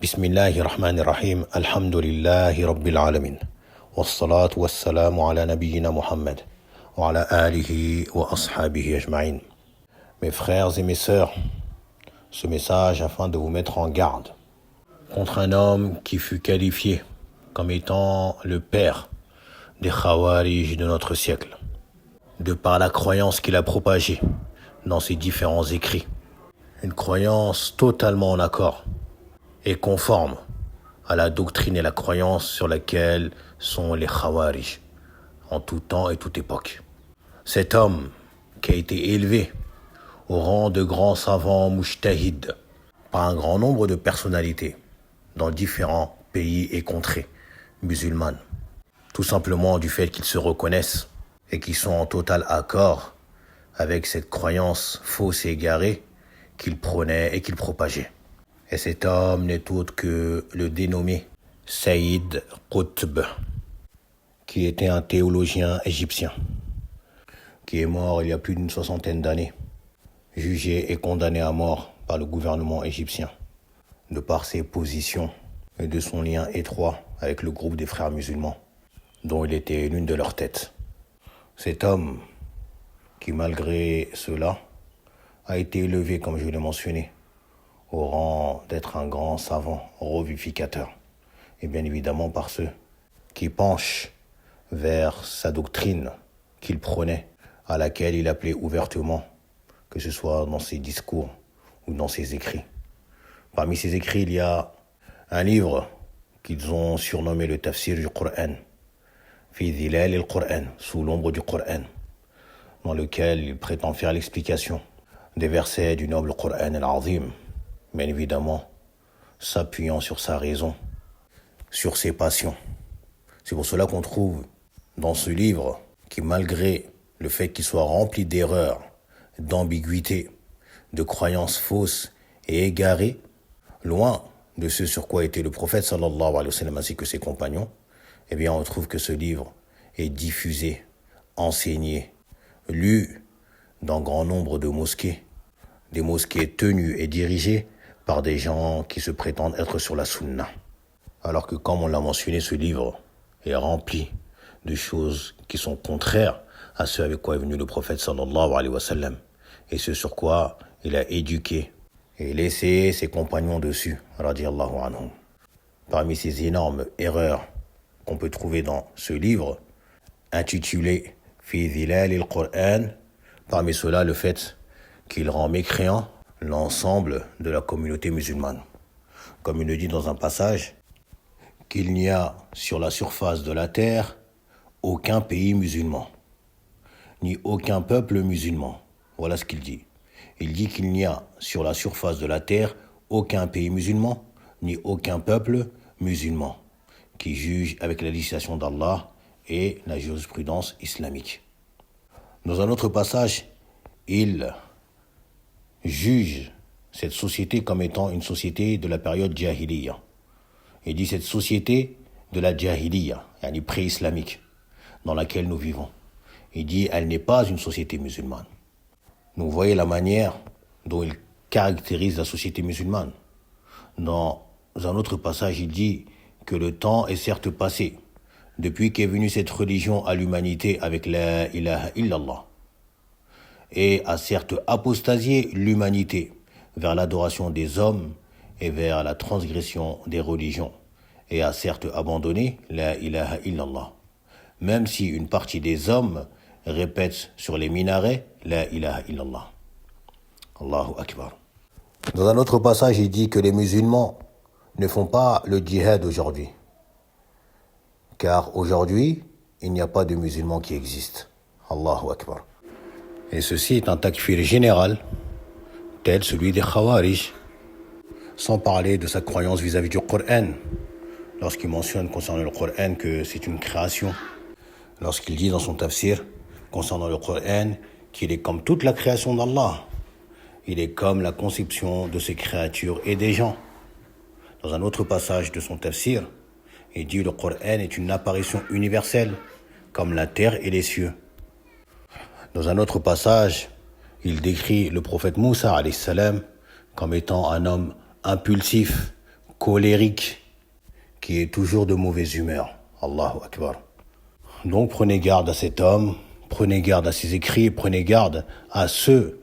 بسم الله الرحمن الرحيم الحمد لله رب العالمين والصلاة والسلام على نبينا محمد وعلى آله وأصحابه أجمعين. Mes frères et mes sœurs, ce message afin de vous mettre en garde contre un homme qui fut qualifié comme étant le père des Khawarij de notre siècle, de par la croyance qu'il a propagée dans ses différents écrits. Une croyance totalement en accord et conforme à la doctrine et la croyance sur laquelle sont les Khawarij en tout temps et toute époque. Cet homme qui a été élevé au rang de grand savant mujtahid par un grand nombre de personnalités dans différents pays et contrées musulmanes, tout simplement du fait qu'ils se reconnaissent et qu'ils sont en total accord avec cette croyance fausse et égarée qu'il prônait et qu'il propageait. Et cet homme n'est autre que le dénommé Sayyid Qutb, qui était un théologien égyptien, qui est mort il y a plus d'une 60aine d'années, jugé et condamné à mort par le gouvernement égyptien, de par ses positions et de son lien étroit avec le groupe des frères musulmans, dont il était l'une de leurs têtes. Cet homme, qui malgré cela, a été élevé, comme je l'ai mentionné, au rang d'être un grand savant revivificateur, et bien évidemment par ceux qui penchent vers sa doctrine qu'il prônait, à laquelle il appelait ouvertement, que ce soit dans ses discours ou dans ses écrits. Parmi ses écrits, il y a un livre qu'ils ont surnommé le tafsir du Coran, Fi Dhilal al-Qur'an, sous l'ombre du Coran, dans lequel il prétend faire l'explication des versets du noble Coran al-Azim, bien évidemment s'appuyant sur sa raison, sur ses passions. C'est pour cela qu'on trouve dans ce livre qui, malgré le fait qu'il soit rempli d'erreurs, d'ambiguïtés, de croyances fausses et égarées, loin de ce sur quoi était le prophète sallallahu alayhi wa sallam ainsi que ses compagnons, eh bien on trouve que ce livre est diffusé, enseigné, lu dans grand nombre de mosquées, des mosquées tenues et dirigées par des gens qui se prétendent être sur la sunna. Alors que, comme on l'a mentionné, ce livre est rempli de choses qui sont contraires à ce avec quoi est venu le prophète sallallahu alayhi wa sallam, et ce sur quoi il a éduqué et laissé ses compagnons dessus, radiyallahu anhum. Parmi ces énormes erreurs qu'on peut trouver dans ce livre, intitulé Fi Dhilal al-Qur'an, parmi cela le fait qu'il rend mécréant l'ensemble de la communauté musulmane. Comme il le dit dans un passage, qu'il n'y a sur la surface de la terre aucun pays musulman, ni aucun peuple musulman. Voilà ce qu'il dit. Il dit qu'il n'y a sur la surface de la terre aucun pays musulman, ni aucun peuple musulman, qui juge avec la législation d'Allah et la jurisprudence islamique. Dans un autre passage, il juge cette société comme étant une société de la période jahiliya. Il dit cette société de la jahiliya, yani pré-islamique, dans laquelle nous vivons. Il dit elle n'est pas une société musulmane. Donc vous voyez la manière dont il caractérise la société musulmane. Dans un autre passage, il dit que le temps est certes passé depuis qu'est venue cette religion à l'humanité avec la ilaha illallah, et a certes apostasié l'humanité vers l'adoration des hommes et vers la transgression des religions, et a certes abandonné la ilaha illallah, même si une partie des hommes répète sur les minarets la ilaha illallah. Allahu Akbar. Dans un autre passage, il dit que les musulmans ne font pas le djihad aujourd'hui, car aujourd'hui, il n'y a pas de musulmans qui existent. Allahu Akbar. Et ceci est un takfir général, tel celui des Khawarij, sans parler de sa croyance vis-à-vis du Coran, lorsqu'il mentionne concernant le Coran que c'est une création, lorsqu'il dit dans son tafsir concernant le Coran qu'il est comme toute la création d'Allah, il est comme la conception de ses créatures et des gens. Dans un autre passage de son tafsir, il dit le Coran est une apparition universelle, comme la terre et les cieux. Dans un autre passage, il décrit le prophète Moussa alayhi salam comme étant un homme impulsif, colérique, qui est toujours de mauvaise humeur. Allahu Akbar. Donc prenez garde à cet homme, prenez garde à ses écrits, prenez garde à ceux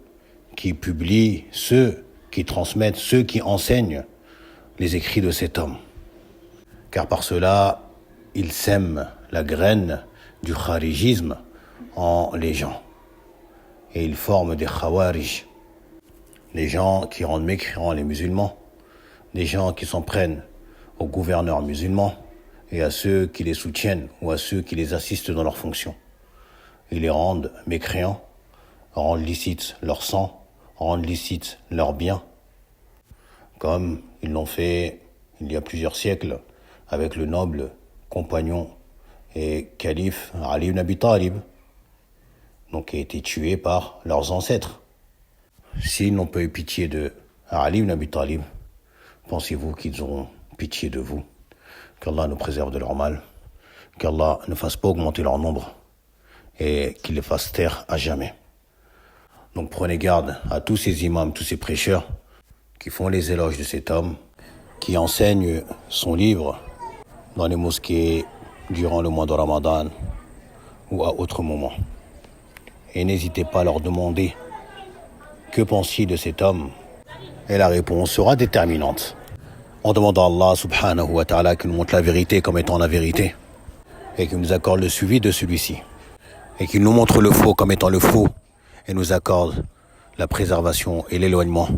qui publient, ceux qui transmettent, ceux qui enseignent les écrits de cet homme. Car par cela, ils sèment la graine du kharijisme en les gens. Et ils forment des khawarij, des gens qui rendent mécréants les musulmans, des gens qui s'en prennent aux gouverneurs musulmans et à ceux qui les soutiennent ou à ceux qui les assistent dans leurs fonctions. Ils les rendent mécréants, rendent licite leur sang, rendent licite leurs biens, comme ils l'ont fait il y a plusieurs siècles avec le noble compagnon et calife Ali ibn Abi Talib, donc qui a été tué par leurs ancêtres. S'ils n'ont pas eu pitié de Ali ibn Abi Talib, pensez-vous qu'ils auront pitié de vous? Qu'Allah nous préserve de leur mal, qu'Allah ne fasse pas augmenter leur nombre et qu'il les fasse taire à jamais. Donc prenez garde à tous ces imams, tous ces prêcheurs qui font les éloges de cet homme, qui enseignent son livre dans les mosquées durant le mois de Ramadan ou à autre moment. Et n'hésitez pas à leur demander que pensez-vous de cet homme, et la réponse sera déterminante. En demandant à Allah subhanahu wa ta'ala qu'il nous montre la vérité comme étant la vérité et qu'il nous accorde le suivi de celui-ci et qu'il nous montre le faux comme étant le faux et nous accorde la préservation et l'éloignement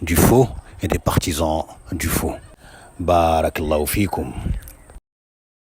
du faux et des partisans du faux. Barakallahu fikum.